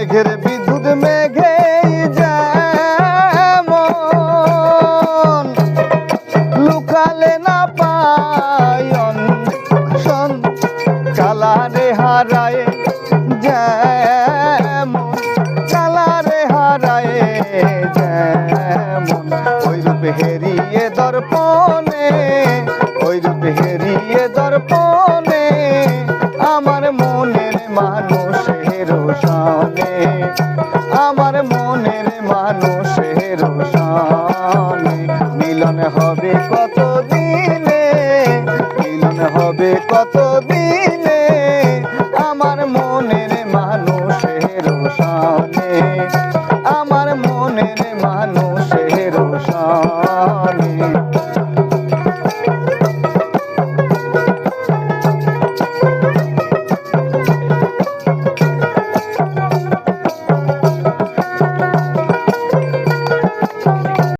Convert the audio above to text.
মেঘের বিদ্যুৎ মেঘে যেমন লুকালে না পায়ন শোন কালারে হারায় যেমন কালারে হারায় যেমন ওই রূপ হেরিয়ে দর্পণে ওই রূপ হেরিয়ে দর্পণে আমার মনের মানুষের শানে আমার মনের মানুষের শানে মিলন হবে কত দিনে মিলন হবে কত দিনে আমার মনের মানুষের শানে